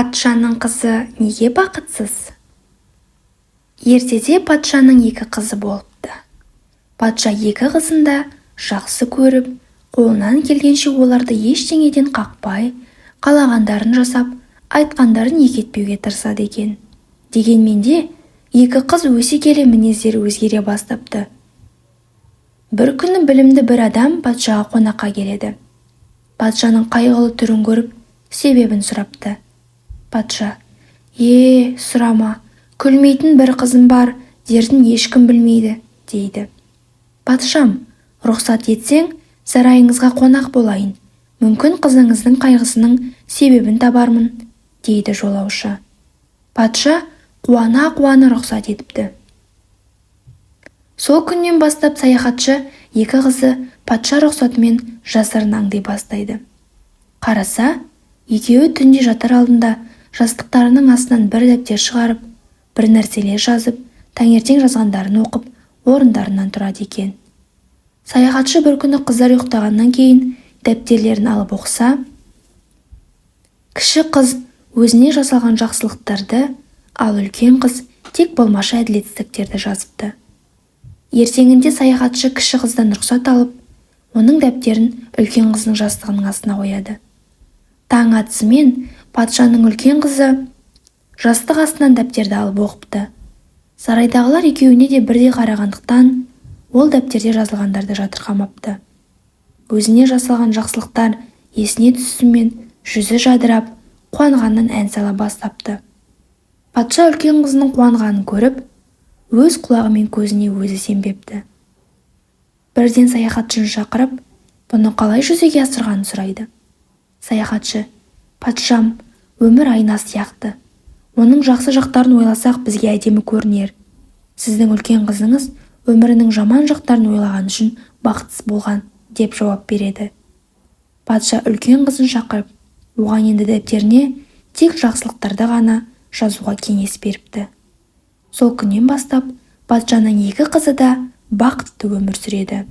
Патшаның қызы неге бақытсыз? Ертеде патшаның екі қызы болыпты. Патша екі қызын да жақсы көріп, қолынан келгенше оларды ештеңеден қақпай, қалағандарын жасап, айтқандарын екі етпеуге тырысады екен. Дегенмен де екі қыз өсе келе мінездері өзгере бастапты. Бір күні білімді бір адам патшаға қонаққа келеді. Патшаның қайғылы түрін көріп, себебін сұрапты. Патша: сұрама, күлмейтін бір қызым бар, дертін ешкім білмейді, дейді. Патшам, рұқсат етсең, сарайыңызға қонақ болайын. Мүмкін қызыңыздың қайғысының себебін табармын, дейді жолаушы. Патша қуана-қуана рұқсат етіпті. Сол күннен бастап саяхатшы екі қызы патша рұқсатымен жасырын аңдай бастайды. Қараса, екеуі түнде жатар алдында жастықтарының астынан бір дәптер шығарып, бір нәрселер жазып, таңертең жазғандарын оқып, орындарынан тұрады екен. Саяхатшы бір күні қыздар ұйықтағаннан кейін дәптерлерін алып оқыса, кіші қыз өзіне жасалған жақсылықтарды, ал үлкен қыз тек болмашы әділетсіздіктерді жазыпты. Ертеңінде саяхатшы кіші қыздан рұқсат алып, оның дәптерін үлкен қызының жастығының астына қояды. Таң атысымен патшаның үлкен қызы жастық астынан дәптерді алып оқыпты. Сарайдағылар екеуіне де бірдей қарағандықтан, ол дәптерде жазылғандарды жатырқамапты. Өзіне жасалған жақсылықтар есіне түсісімен жүзі жадырап, қуанғаннан ән сала бастапты. Патша үлкен қызының қуанғанын көріп, өз құлағы мен көзіне өзі сенбепті. Бірден саяхатшыны шақырып, бұны қалай жүзеге асырғанын сұрайды. Саяхатшы: патшам, өмір айна сияқты. Оның жақсы жақтарын ойласақ бізге әдемі көрінер. Сіздің үлкен қызыңыз өмірінің жаман жақтарын ойлаған үшін бақытсыз болған, деп жауап береді. Патша үлкен қызын шақырып, оған енді дәптеріне тек жақсылықтарды ғана жазуға кеңес беріпті. Сол күннен бастап патшаның екі қызы да бақытты өмір сүреді.